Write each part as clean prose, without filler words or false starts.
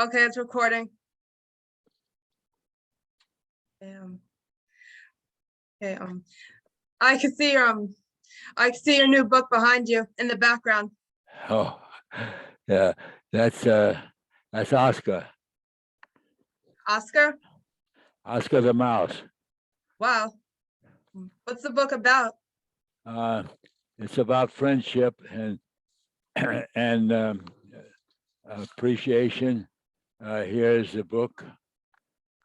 Okay, it's recording. Okay, I can see your new book behind you in the background. Oh, yeah, that's Oscar. Oscar? Oscar the Mouse. Wow. What's the book about? It's about friendship and and appreciation. Here's the book.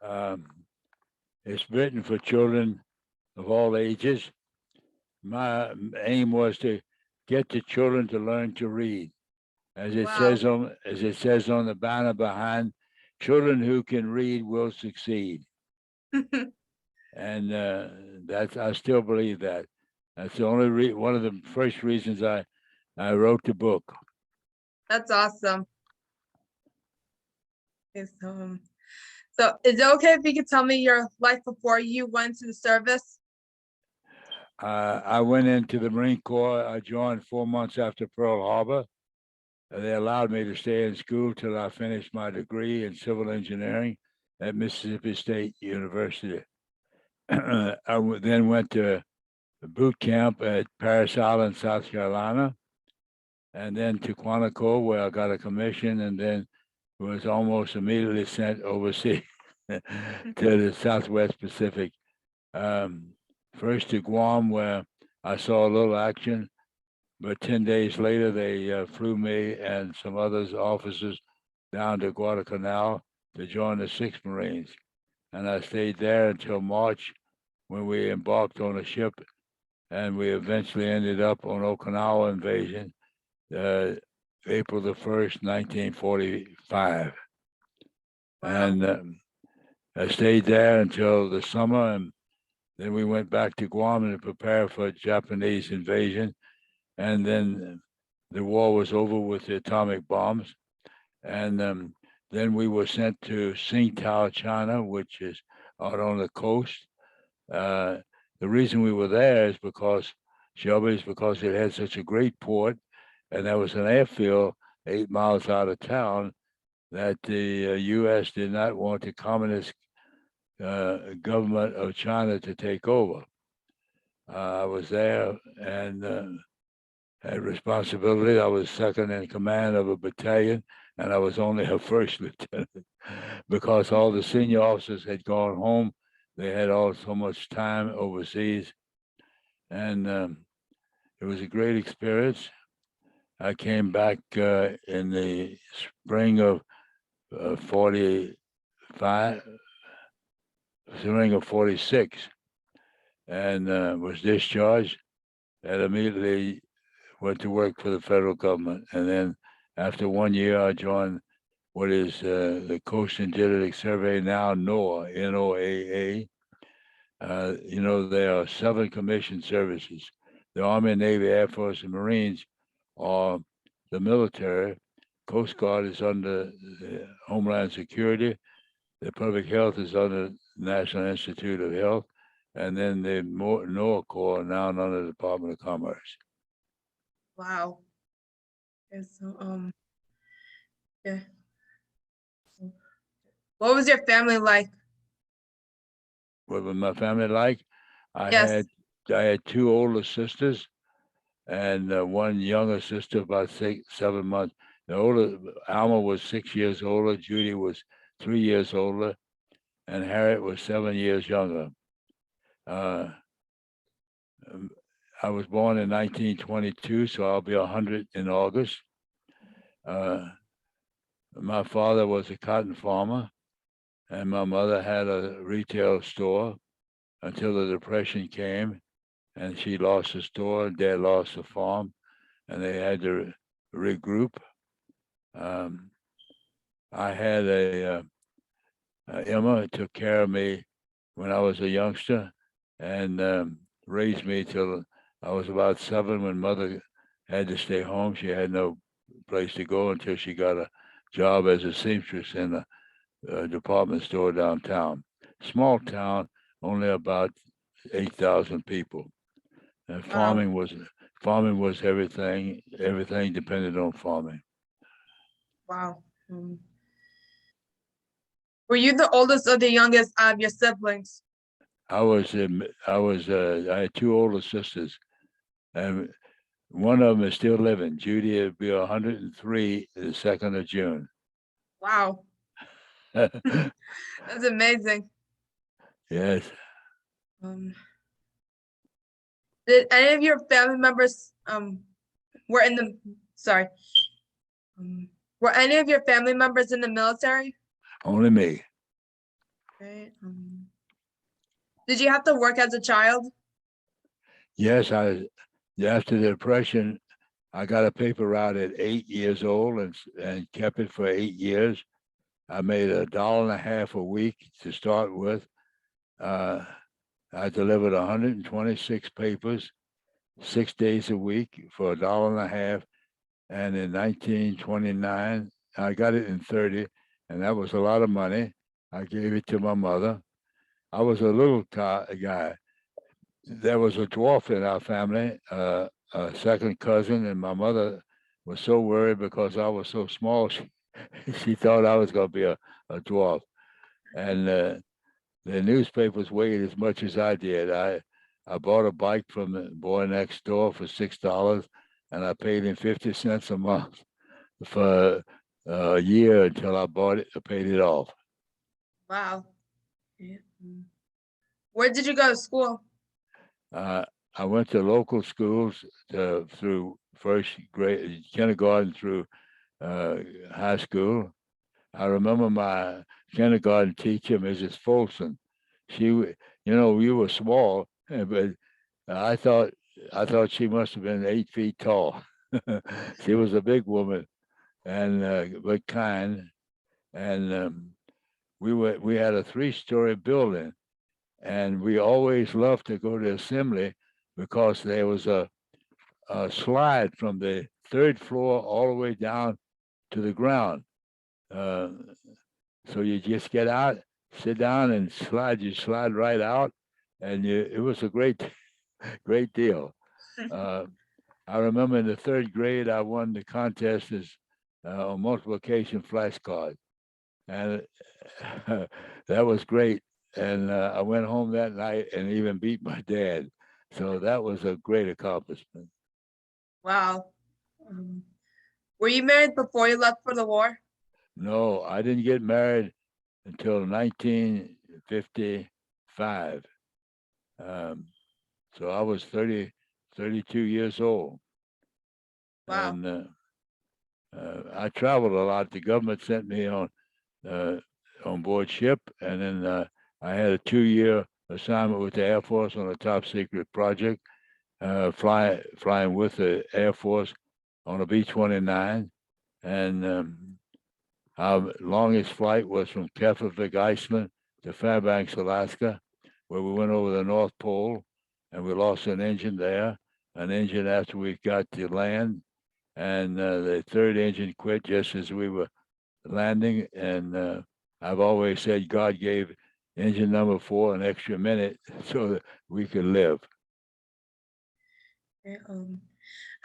Um, it's written for children of all ages. My aim was to get the children to learn to read, as it says Wow. on the banner behind. Children who can read will succeed, and I still believe that. That's the only one of the first reasons I wrote the book. That's awesome. Okay, so is it okay if you could tell me your life before you went to the service? I went into the Marine Corps. I joined 4 months after Pearl Harbor. They allowed me to stay in school till I finished my degree in civil engineering at Mississippi State University. Then went to boot camp at Parris Island, South Carolina, and then to Quantico, where I got a commission, and then was almost immediately sent overseas to the Southwest Pacific. First to Guam, where I saw a little action, but 10 days later, they flew me and some others officers down to Guadalcanal to join the 6th Marines. And I stayed there until March, when we embarked on a ship, and we eventually ended up on Okinawa invasion, April the 1st, 1945. Wow. And I stayed there until the summer, and then we went back to Guam to prepare for Japanese invasion. And then the war was over with the atomic bombs. And then we were sent to Tsingtao, China, which is out on the coast. The reason we were there is because it had such a great port, and there was an airfield 8 miles out of town that the U.S. did not want the communist government of China to take over. I was there and had responsibility. I was second in command of a battalion, and I was only a first lieutenant because all the senior officers had gone home. They had all so much time overseas, and it was a great experience. I came back in the spring of 45, spring of 46, and was discharged, and immediately went to work for the federal government. And then after 1 year, I joined what is the Coast and Geodetic Survey, now NOAA, NOAA. There are 7 commissioned services. The Army, Navy, Air Force, and Marines are the military. Coast Guard is under Homeland Security. The Public Health is under National Institute of Health. And then the NOAA Corps, now under the Department of Commerce. Wow. Okay, so yeah. What was your family like? What was my family like? I Yes. had 2 older sisters and one younger sister, about 7 months. The older Alma was 6 years older, Judy was 3 years older, and Harriet was 7 years younger. I was born in 1922, so I'll be 100 in August. My father was a cotton farmer, and my mother had a retail store until the Depression came, and she lost the store, and Dad lost the farm, and they had to regroup. I had Emma took care of me when I was a youngster, and raised me till I was about 7 when Mother had to stay home. She had no place to go until she got a job as a seamstress in a department store downtown. Small town, only about 8,000 people. And Wow. farming was everything. Everything depended on farming. Wow. Were you the oldest or the youngest out of your siblings? I had two older sisters, and one of them is still living. Judy will be 103 the 2nd of June. Wow, that's amazing. Yes. Um, did any of your family members were in the sorry? Were any of your family members in the military? Only me. Right. Did you have to work as a child? Yes, after the Depression, I got a paper route at 8 years old and kept it for 8 years. I made $1.50 a week to start with. I delivered 126 papers, 6 days a week for $1.50. And in 1929, I got it in 30, and that was a lot of money. I gave it to my mother. I was a little guy. There was a dwarf in our family, a second cousin, and my mother was so worried because I was so small. She thought I was going to be a dwarf. And the newspapers weighed as much as I did. I bought a bike from the boy next door for $6, and I paid him 50 cents a month for a year until I paid it off. Wow. Yeah. Where did you go to school? I went to local schools through first grade, kindergarten through high school. I remember my kindergarten teacher, Mrs. Folsom. We were small, but I thought she must have been 8 feet tall. She was a big woman and but kind. And we had a 3-story building, and we always loved to go to assembly because there was a slide from the 3rd floor all the way down to the ground. So you just get out, sit down, and slide. You slide right out, and it was a great deal. I remember in the 3rd grade, I won the contest as a multiplication flashcard, and that was great. And I went home that night and even beat my dad. So that was a great accomplishment. Wow. Were you married before you left for the war? No, I didn't get married until 1955. So I was 32 years old. Wow. And I traveled a lot. The government sent me on board ship, and then I had a 2-year assignment with the Air Force on a top secret project, flying with the Air Force on a B-29, and our longest flight was from Keflavik, Iceland to Fairbanks, Alaska, where we went over the North Pole, and we lost an engine there, an engine after we got to land, and the 3rd engine quit just as we were landing. And I've always said God gave engine number 4 an extra minute so that we could live. Okay,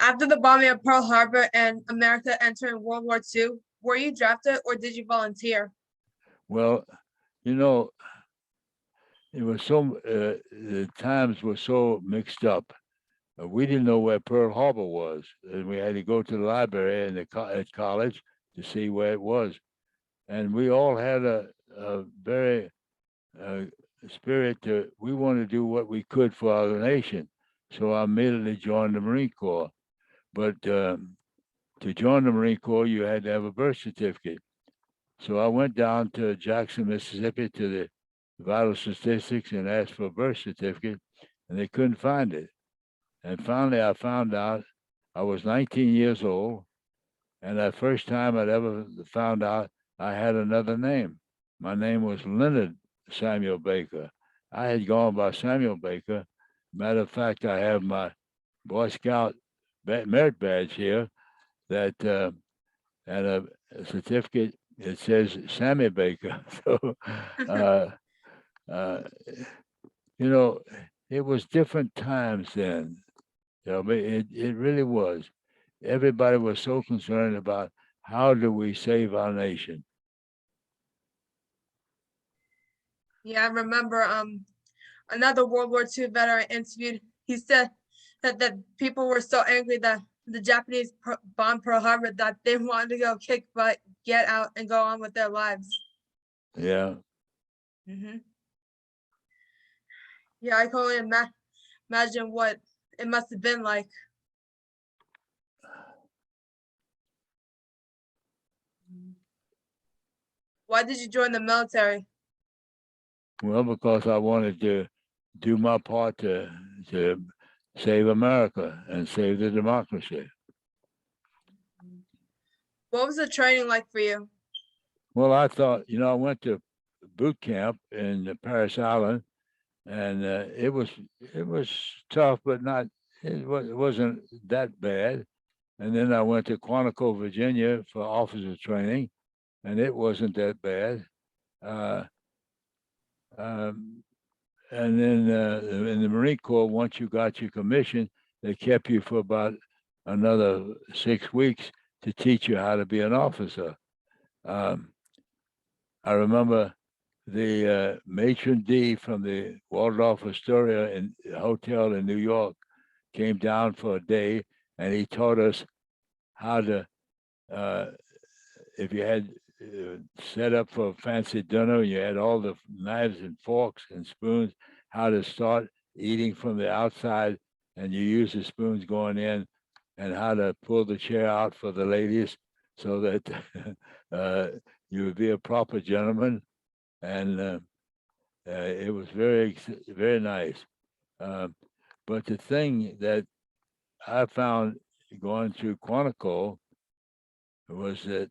after the bombing of Pearl Harbor and America entering World War II, were you drafted or did you volunteer? Well, it was the times were so mixed up. We didn't know where Pearl Harbor was, and we had to go to the library at college to see where it was. And we all had a very spirit we wanted to do what we could for our nation. So I immediately joined the Marine Corps. But to join the Marine Corps, you had to have a birth certificate. So I went down to Jackson, Mississippi, to the vital statistics and asked for a birth certificate, and they couldn't find it. And finally, I found out I was 19 years old, and the first time I'd ever found out I had another name. My name was Leonard Samuel Baker. I had gone by Samuel Baker. Matter of fact, I have my Boy Scout merit badge here that and a certificate. It says Sammy Baker. So, uh, it was different times then. It really was. Everybody was so concerned about how do we save our nation. Yeah, I remember another World War II veteran interviewed. He said that people were so angry that the Japanese bombed Pearl Harbor that they wanted to go kick butt, get out, and go on with their lives. Yeah. Hmm. Yeah, I can only imagine what it must have been like. Why did you join the military? Well, because I wanted to do my part to save America and save the democracy. What was the training like for you? Well, I thought, I went to boot camp in Paris Island, and it was tough, but not it wasn't that bad. And then I went to Quantico, Virginia, for officer training, and it wasn't that bad. Uh, um, and then in the Marine Corps, once you got your commission, they kept you for about another 6 weeks to teach you how to be an officer. Um, I remember the maitre d' from the Waldorf Astoria hotel in New York came down for a day, and he taught us how to, uh, if you had set up for a fancy dinner, you had all the knives and forks and spoons, how to start eating from the outside, and you use the spoons going in, and how to pull the chair out for the ladies so that uh, you would be a proper gentleman. And it was very nice. Um, but the thing that I found going through Quantico was that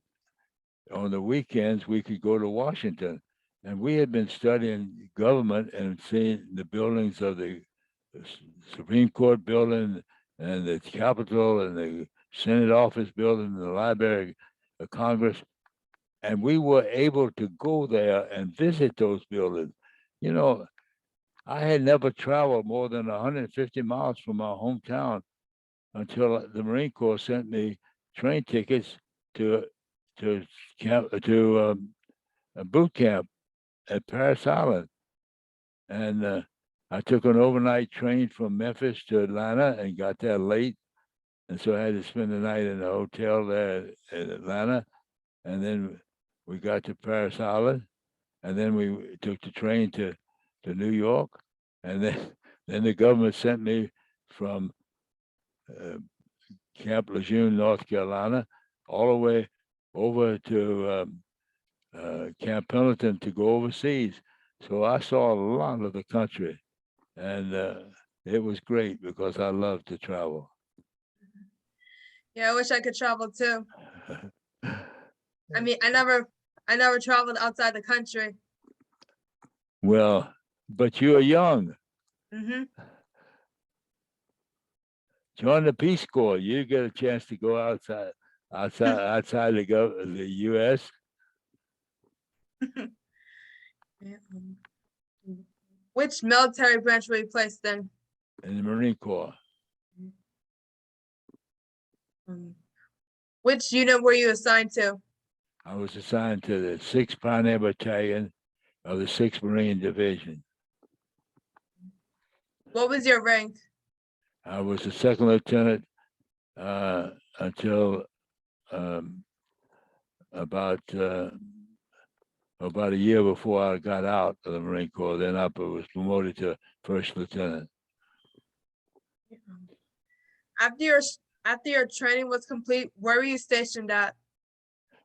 on the weekends we could go to Washington, and we had been studying government and seeing the buildings of the Supreme Court building and the Capitol and the Senate office building and the Library of Congress, and we were able to go there and visit those buildings. You know, I had never traveled more than 150 miles from my hometown until the Marine Corps sent me train tickets to a boot camp at Paris Island, and I took an overnight train from Memphis to Atlanta and got there late, and so I had to spend the night in a hotel there in Atlanta, and then we got to Paris Island, and then we took the train to New York, and then then the government sent me from uh, Camp Lejeune, North Carolina, all the way over to Camp Pendleton to go overseas. So I saw a lot of the country, and it was great because I love to travel. Yeah, I wish I could travel too. I mean, I never traveled outside the country. Well, but you are young. Hmm. Join the Peace Corps. You get a chance to go outside the U.S. Yeah, which military branch were you placed in? in the Marine Corps. Um, which unit were you assigned to? I was assigned to the 6th Pioneer Battalion of the 6th Marine Division. What was your rank? I was a second lieutenant until about a year before I got out of the Marine Corps. Then I was promoted to first lieutenant. After your after your training was complete, where were you stationed at?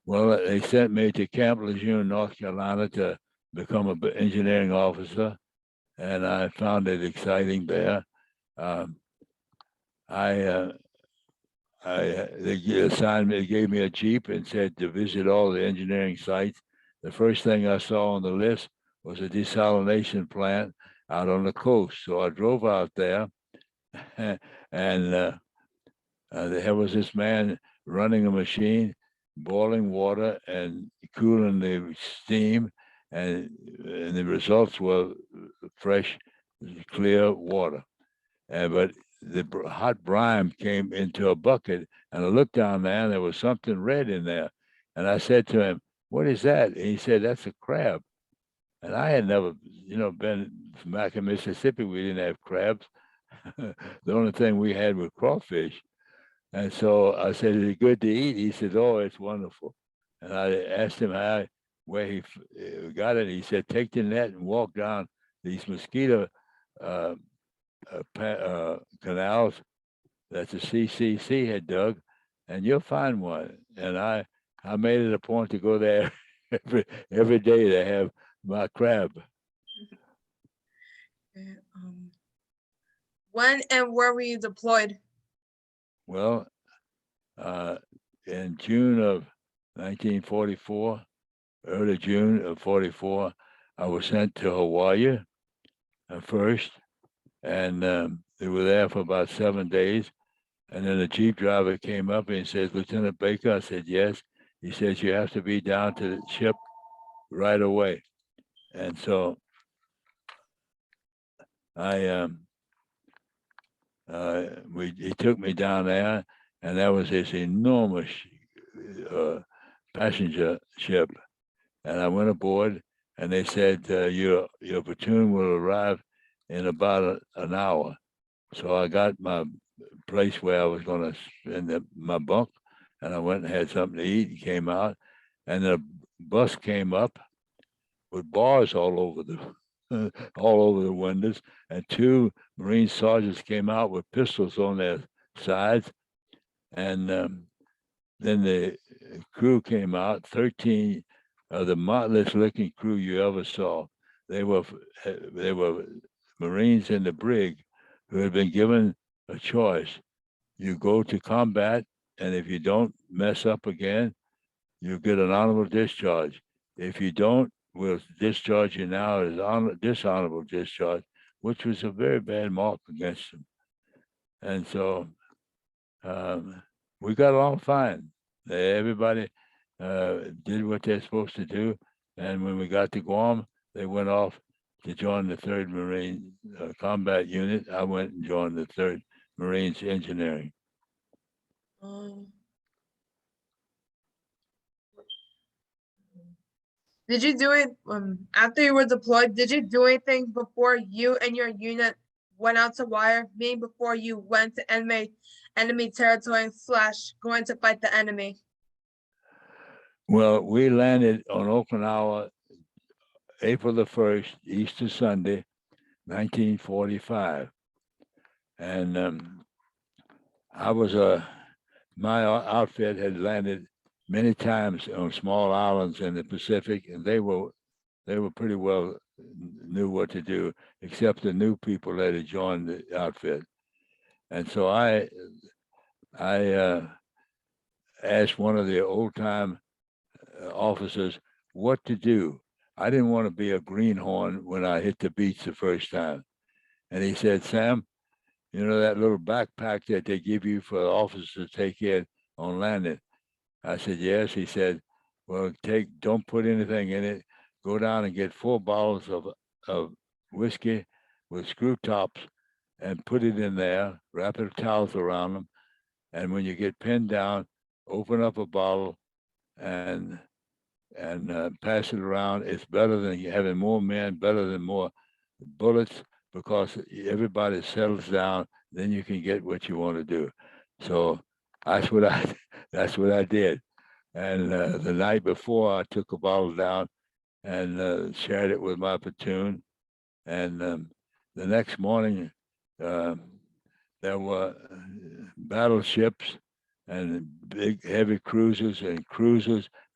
Well, they sent me to Camp Lejeune, North Carolina, to become an engineering officer, and I found it exciting there. Um, they assigned me, they gave me a Jeep and said to visit all the engineering sites. The first thing I saw on the list was a desalination plant out on the coast. So I drove out there, and there was this man running a machine, boiling water and cooling the steam, and the results were fresh, clear water. But the hot brine came into a bucket, and I looked down there, and there was something red in there. And I said to him, "What is that?" And he said, "That's a crab." And I had never, been back in Mississippi. We didn't have crabs. The only thing we had was crawfish. And so I said, "Is it good to eat?" He said, "Oh, it's wonderful." And I asked him where he got it. He said, "Take the net and walk down these mosquito uh, canals that the CCC had dug, and you'll find one." And I made it a point to go there every day to have my crab. Okay, when and where were you deployed? Well, in June of 1944, early June of 44, I was sent to Hawaii first, and they were there for about 7 days. And then the Jeep driver came up and he says, "Lieutenant Baker?" I said, "Yes." He says, "You have to be down to the ship right away." And so I he took me down there, and that was this enormous passenger ship. And I went aboard, and they said, your platoon will arrive in about an hour. So I got my place where I was going to spend my bunk, and I went and had something to eat and came out, and the bus came up with bars all over the windows, and two Marine sergeants came out with pistols on their sides, and then the crew came out. 13 of the mottless looking crew you ever saw. They were Marines in the brig who had been given a choice. You go to combat, and if you don't mess up again, you get an honorable discharge. If you don't, we'll discharge you now as dishonorable discharge, which was a very bad mark against them. And so we got along fine. Everybody did what they're supposed to do. And when we got to Guam, they went off to join the 3rd Marine Combat Unit. I went and joined the 3rd Marines Engineering. Did you do it after you were deployed? Did you do anything before you and your unit went out to wire? Meaning before you went to enemy territory / going to fight the enemy? Well, we landed on Okinawa April the 1st, Easter Sunday, 1945. And I was my outfit had landed many times on small islands in the Pacific, and they were pretty well knew what to do, except the new people that had joined the outfit. And so I asked one of the old time officers what to do. I didn't want to be a greenhorn when I hit the beach the first time. And he said, "Sam, you know that little backpack that they give you for the officers to take in on landing?" I said, "Yes." He said, "Well, don't put anything in it. Go down and get 4 bottles of whiskey with screw tops and put it in there, wrap it towels around them. And when you get pinned down, open up a bottle and pass it around. It's better than having more men, better than more bullets, because everybody settles down. Then you can get what you want to do." So that's what I did. And the night before, I took a bottle down and shared it with my platoon. And the next morning, there were battleships and big heavy cruisers and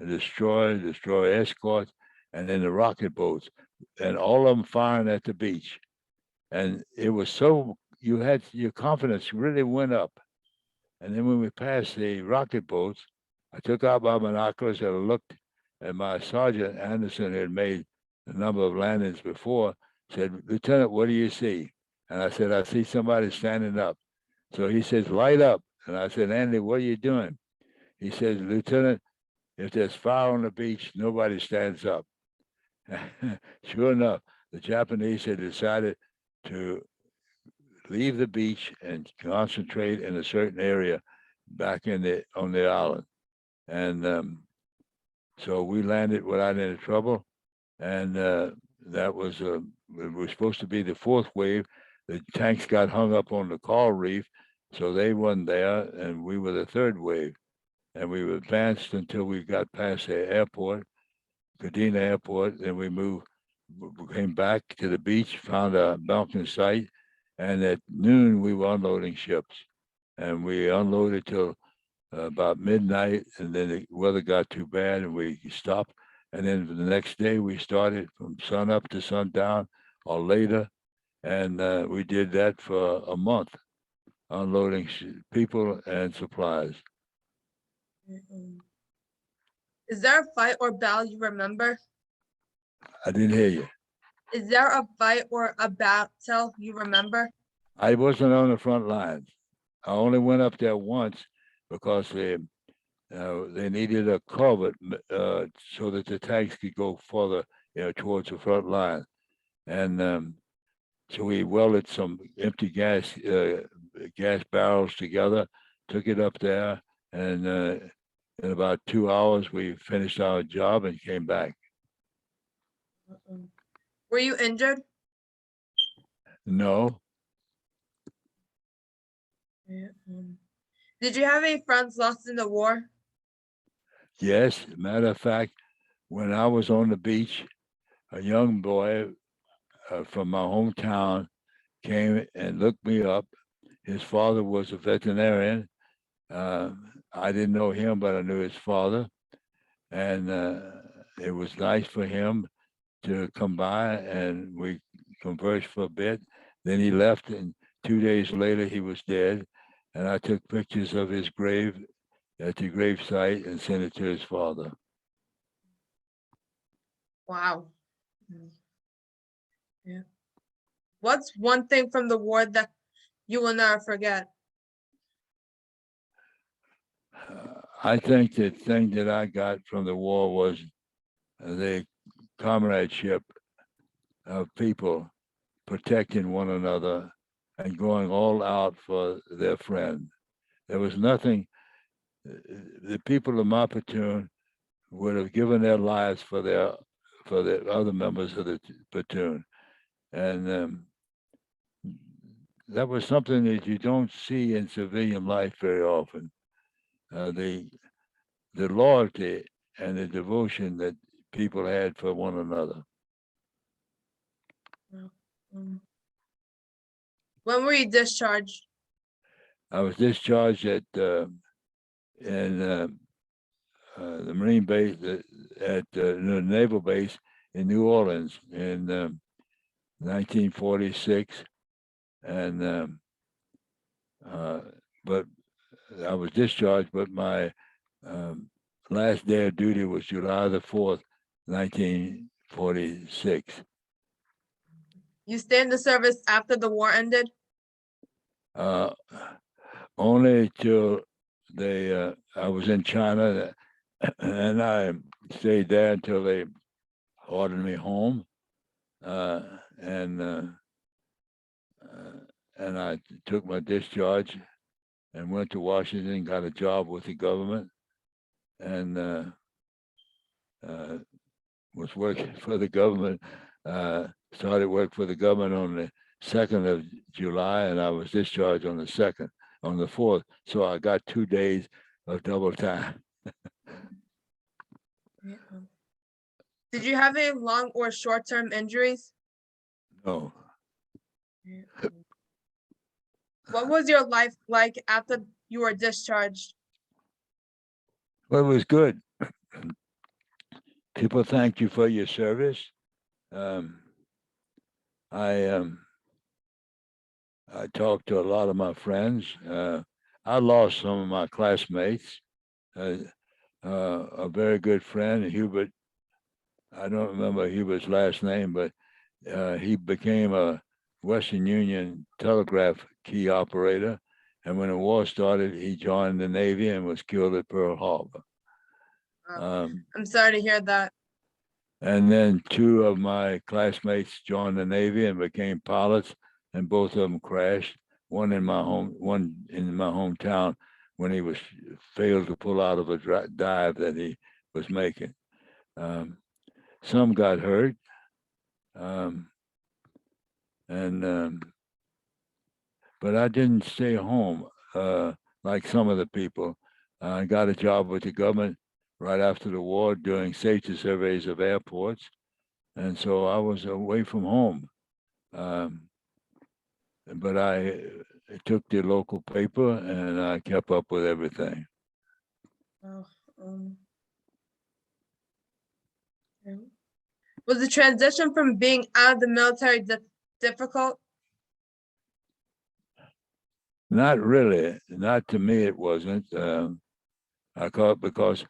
destroyer escorts, and then the rocket boats, and all of them firing at the beach. And it was so, your confidence really went up. And then when we passed the rocket boats, I took out my binoculars and looked at my sergeant. Anderson had made a number of landings before. Said, "Lieutenant, what do you see?" And I said, "I see somebody standing up." So he says, "Light up." And I said, "Andy, what are you doing?" He says, "Lieutenant, if there's fire on the beach, nobody stands up." Sure enough, the Japanese had decided to leave the beach and concentrate in a certain area back on the island. And so we landed without any trouble, and that was it was supposed to be the fourth wave. The tanks got hung up on the coral reef, so they wasn't there, and we were the third wave. And we advanced until we got past the airport, Kadena Airport. Then we came back to the beach, found a mountain site, and at noon we were unloading ships, and we unloaded till about midnight, and then the weather got too bad, and we stopped. And then the next day we started from sun up to sundown or later, and we did that for a month, unloading people and supplies. Is there a fight or battle you remember? I didn't hear you. Is there a fight or a battle you remember? I wasn't on the front lines. I only went up there once because they needed a culvert so that the tanks could go further, towards the front line. And so we welded some empty gas barrels together, took it up there, and in about 2 hours we finished our job and came back. Were you injured? No, Did you have any friends lost in the war? yes. Matter of fact, when I was on the beach, a young boy from my hometown came and looked me up. His father was a veterinarian. I didn't know him, but I knew his father. And it was nice for him to come by, and we conversed for a bit. Then he left, and 2 days later he was dead. And I took pictures of his grave at the grave site and sent it to his father. Wow. Yeah. What's one thing from the war that you will never forget? I think the thing that I got from the war was the comradeship of people protecting one another and going all out for their friend. There was nothing, the people of my platoon would have given their lives for the other members of the platoon. And that was something that you don't see in civilian life very often. The loyalty and the devotion that people had for one another. Um, When were you discharged? I was discharged at in the Marine base at the naval base in New Orleans in 1946, and but I was discharged. But my last day of duty was July the 4th, 1946. You stayed in the service after the war ended? Only till I was in China, and I stayed there until they ordered me home, and I took my discharge and went to Washington, got a job with the government, and was working for the government. Started work for the government on the 2nd of July, and I was discharged on the 4th. So I got 2 days of double time. Did you have any long or short-term injuries? No. What was your life like after you were discharged? Well, it was good. People thank you for your service. I talked to a lot of my friends. I lost some of my classmates. A very good friend, Hubert. I don't remember Hubert's last name, but he became a Western Union telegraph key operator. And when the war started, he joined the Navy and was killed at Pearl Harbor. I'm sorry to hear that. And then 2 of my classmates joined the Navy and became pilots, and both of them crashed. One in my hometown when he was failed to pull out of a dive that he was making. Some got hurt, And but I didn't stay home like some of the people. I got a job with the government right after the war doing safety surveys of airports, and so I was away from home. Um, but I took the local paper and I kept up with everything. Oh, okay. Was the transition from being out of the military difficult? Not really. Not to me, it wasn't. Because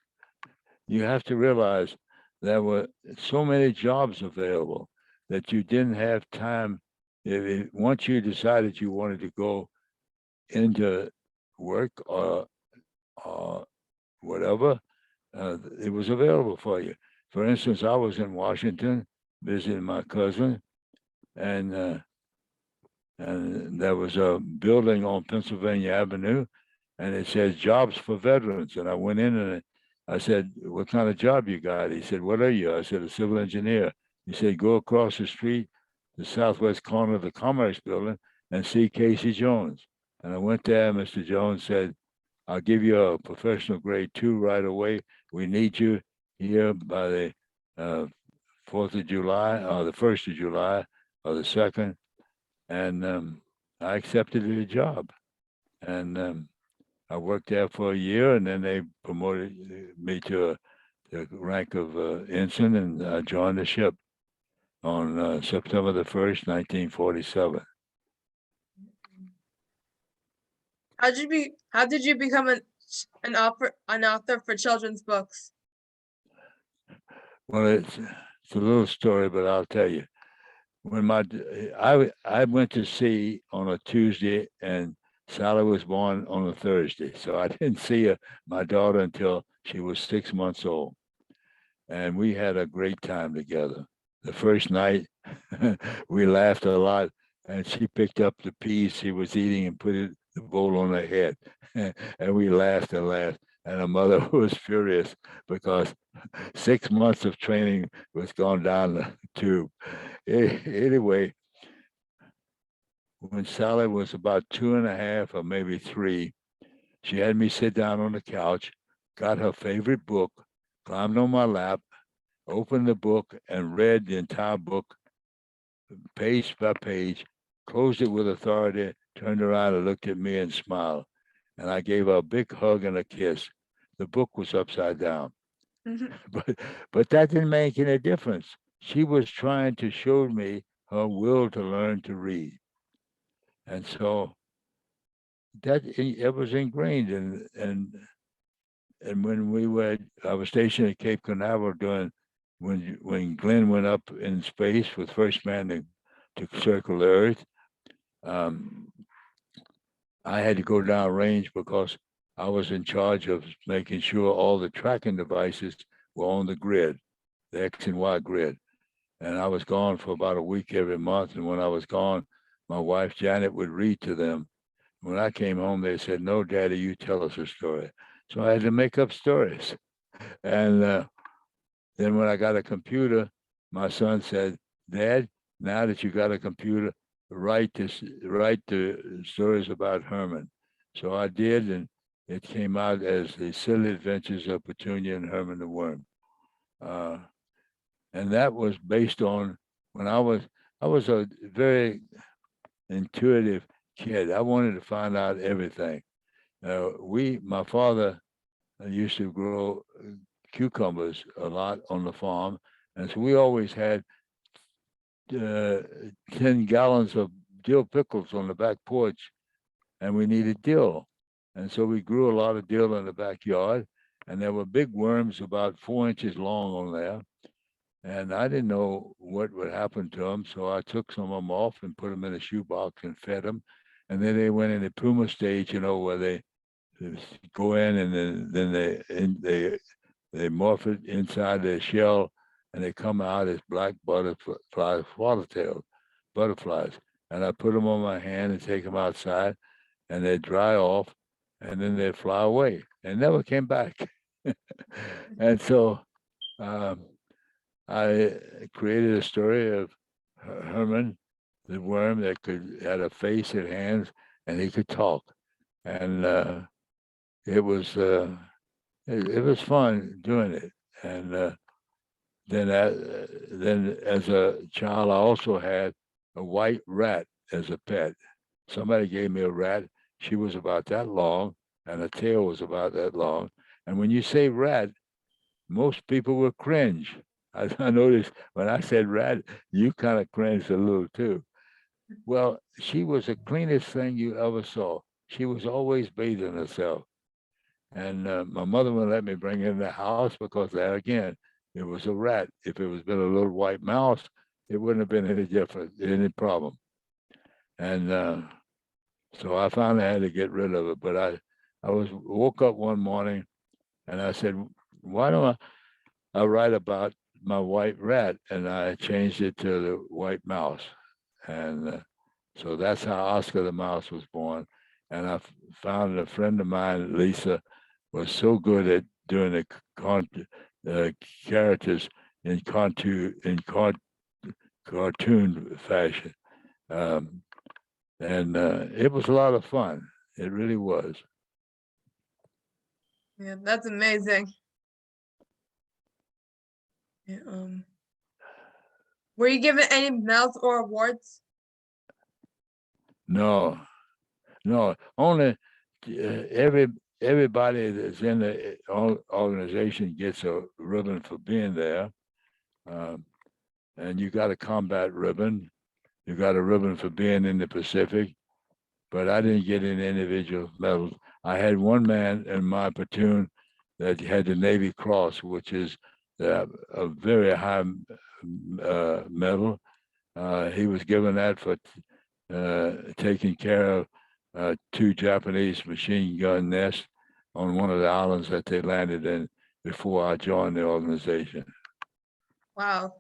you have to realize there were so many jobs available that you didn't have time. Once you decided you wanted to go into work or whatever, it was available for you. For instance, I was in Washington visiting my cousin, and there was a building on Pennsylvania Avenue, and it says jobs for veterans. And I went in and I said, "What kind of job you got?" He said, "What are you?" I said, "A civil engineer." He said, "Go across the street, the southwest corner of the Commerce Building, and see Casey Jones." And I went there. Mr. Jones said, "I'll give you a professional grade 2 right away. We need you here by the 4th of July, or the 1st of July, or the 2nd." And I accepted the job. And I worked there for a year, and then they promoted me to the rank of ensign, and I joined the ship on September the 1st, 1947. How did you become an author for children's books? Well, it's a little story, but I'll tell you. When I went to sea on a Tuesday, and Sally was born on a Thursday, so I didn't see my daughter until she was 6 months old, and we had a great time together. The first night, we laughed a lot, and she picked up the peas she was eating and put the bowl on her head, and we laughed and laughed. And her mother was furious because 6 months of training was gone down the tube. Anyway, when Sally was about 2.5 or maybe 3, she had me sit down on the couch, got her favorite book, climbed on my lap, opened the book, and read the entire book, page by page, closed it with authority, turned around and looked at me and smiled. And I gave her a big hug and a kiss. The book was upside down. but but that didn't make any difference. She was trying to show me her will to learn to read. And so that it was ingrained and when I was stationed at Cape Canaveral during when Glenn went up in space with first man to circle the Earth. um, I had to go down range because I was in charge of making sure all the tracking devices were on the grid, the X and Y grid. And I was gone for about a week every month. And when I was gone, my wife Janet would read to them. When I came home, they said, "No, Daddy, you tell us a story." So I had to make up stories. And then when I got a computer, my son said, "Dad, now that you got a computer, write the stories about Herman." So I did, and it came out as The Silly Adventures of Petunia and Herman the Worm. Uh, and that was based on when I was a very intuitive kid. I wanted to find out everything. My father used to grow cucumbers a lot on the farm, and so we always had 10 gallons of dill pickles on the back porch, and we needed dill. And so we grew a lot of dill in the backyard, and there were big worms about 4 inches long on there. And I didn't know what would happen to them, so I took some of them off and put them in a shoebox and fed them. And then they went in the puma stage, where they go in and then they morph it inside their shell, and they come out as black butterflies, swallowtail butterflies. And I put them on my hand and take them outside, and they dry off, and then they fly away and never came back. And so I created a story of Herman, the worm that had a face and hands, and he could talk. And it was it was fun doing it. And then as a child, I also had a white rat as a pet. Somebody gave me a rat. She was about that long, and her tail was about that long. And when you say rat, most people will cringe. I noticed when I said rat, you kind of cringed a little too. Well, she was the cleanest thing you ever saw. She was always bathing herself. And my mother wouldn't let me bring it in the house because there again, it was a rat. If it was been a little white mouse, it wouldn't have been any different, any problem. And so I finally had to get rid of it. But I woke up one morning and I said, why don't I write about my white rat? And I changed it to the white mouse. And so that's how Oscar the Mouse was born. And I found a friend of mine, Lisa, was so good at doing the characters in cartoon fashion, and it was a lot of fun. It really was. Yeah, that's amazing. Yeah, were you given any medals or awards? No, no, only everybody that's in the organization gets a ribbon for being there. And you got a combat ribbon. You got a ribbon for being in the Pacific, but I didn't get any individual medals. I had one man in my platoon that had the Navy Cross, which is a very high medal. He was given that for taking care of 2 Japanese machine gun nests on one of the islands that they landed in before I joined the organization. Wow.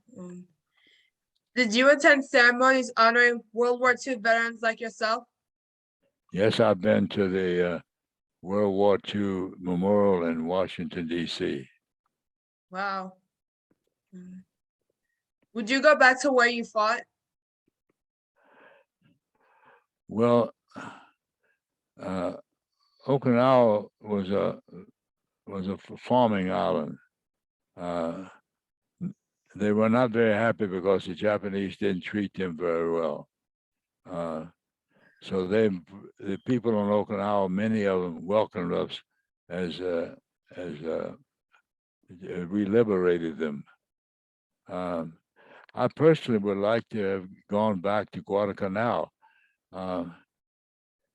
Did you attend ceremonies honoring World War II veterans like yourself? Yes, I've been to the World War II Memorial in Washington, D.C. Wow. Would you go back to where you fought? Well, Okinawa was a farming island. They were not very happy because the Japanese didn't treat them very well. So the people on Okinawa, many of them welcomed us as we liberated them. I personally would like to have gone back to Guadalcanal.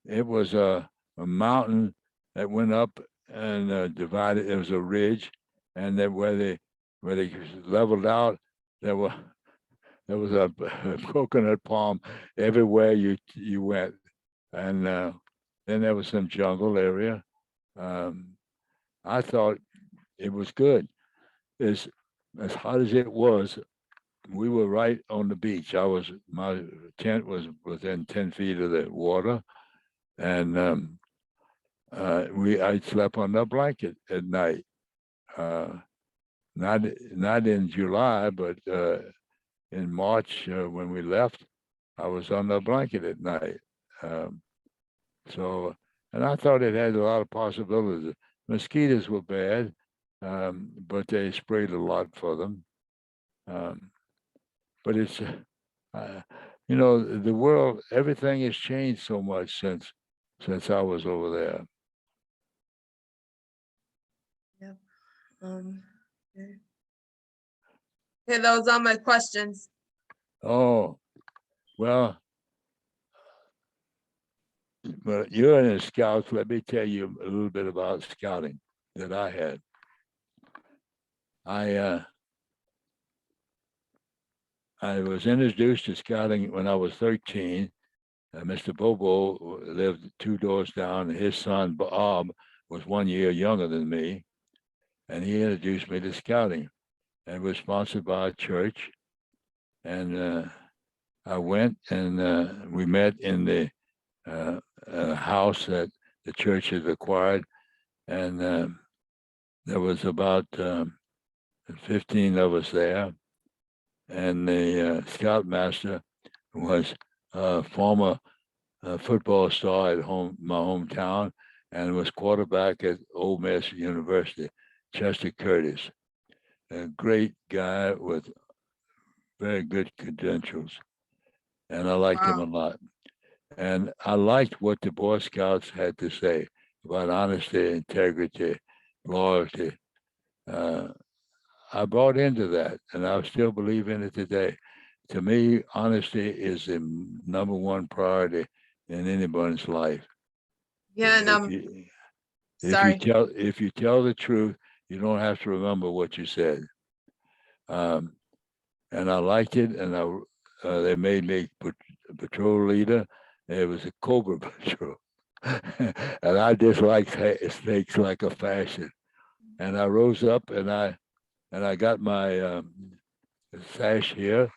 It was a mountain that went up and divided. It was a ridge, and then where they leveled out, there was a coconut palm everywhere you went, and then there was some jungle area. I thought it was good. As hot as it was, we were right on the beach. My tent was within 10 feet of the water, and I slept on the blanket at night. Not in July, but in March when we left, I was on the blanket at night. So, and I thought it had a lot of possibilities. Mosquitoes were bad, but they sprayed a lot for them. But it's, the world, everything has changed so much since I was over there. Yep. Okay. Okay, those are my questions. Oh, well, you're in the Scouts. Let me tell you a little bit about scouting that I had. I was introduced to scouting when I was 13. Mr. Bobo lived 2 doors down. His son, Bob, was 1 year younger than me, and he introduced me to scouting. And it was sponsored by a church. And I went and we met in the house that the church had acquired. And there was about 15 of us there. and the scoutmaster was a former football star at my hometown, and was quarterback at Ole Miss University, Chester Curtis. A great guy with very good credentials, and I liked him a Wow. lot. And I liked what the Boy Scouts had to say about honesty, integrity, loyalty. Uh, I bought into that, and I still believe in it today. To me, honesty is the number one priority in anyone's life. Yeah, and If you sorry. if you tell the truth, you don't have to remember what you said. Um, and I liked it, and they made me patrol leader. It was a Cobra patrol, and I disliked snakes like a fashion. And I rose up, and I got my sash here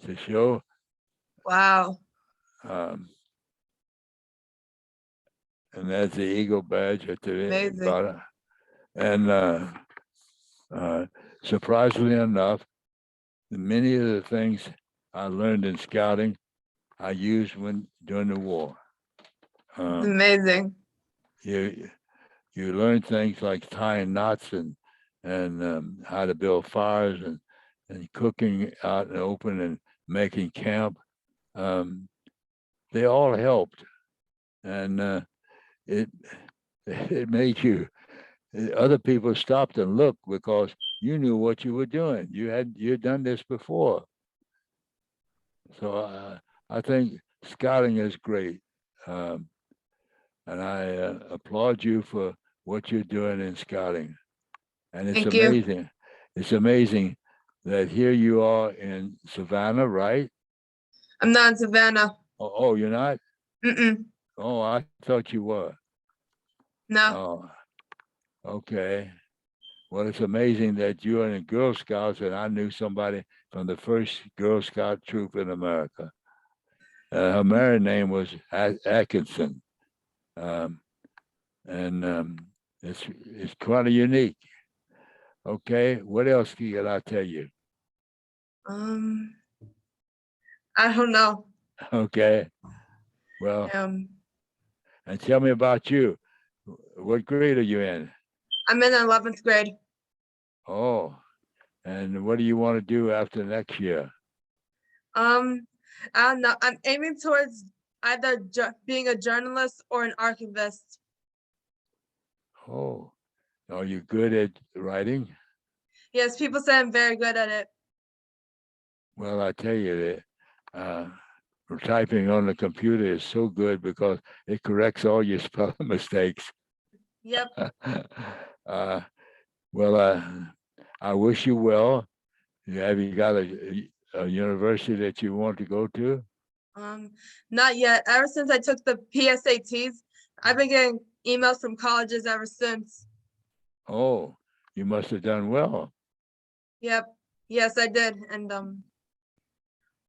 to show. Wow. Um, and that's the Eagle badge at the Amazing. bottom. And surprisingly enough, many of the things I learned in scouting, I used during the war. It's amazing. You learn things like tying knots and how to build fires and cooking out in the open and making camp. They all helped, and it it made you. Other people stopped and looked because you knew what you were doing. You'd done this before. So I think scouting is great, um, and I applaud you for what you're doing in scouting. And it's Thank you. amazing. It's amazing that here you are in Savannah, right? I'm not in Savannah. Oh, you're not? Mm-mm. Oh, I thought you were. No. Oh, okay. Well, it's amazing that you're in the Girl Scouts, and I knew somebody from the first Girl Scout troop in America. Her married name was Atkinson, um, and it's quite unique. Okay, what else can I tell you? Um, I don't know. Okay, well, Um, and tell me about you. What grade are you in? I'm in 11th grade. Oh, and what do you want to do after next year? Um, I don't know. I'm aiming towards either being a journalist or an archivist. Oh, are you good at writing? Yes, people say I'm very good at it. Well, I tell you that typing on the computer is so good because it corrects all your spelling mistakes. Yep. uh, well, I wish you well. Have you got a university that you want to go to? Not yet. Ever since I took the PSATs, I've been getting emails from colleges ever since. Oh, you must have done well. Yep. Yes, I did. And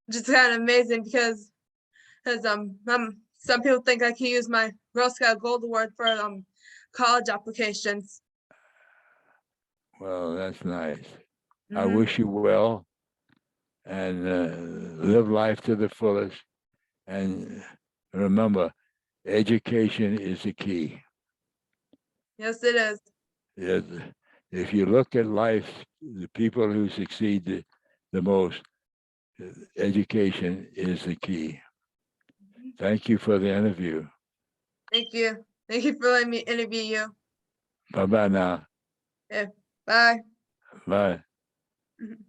just kind of amazing because some people think I can use my Girl Scout Gold Award for college applications. Well, that's nice. I Hmm. wish you well and live life to the fullest. And remember, education is the key. Yes, it is. If you look at life, the people who succeed the most, education is the key. Mhm. Thank you for the interview. Thank you. Thank you for letting me interview you. Bye bye now. Yeah. Bye. Bye. Mhm.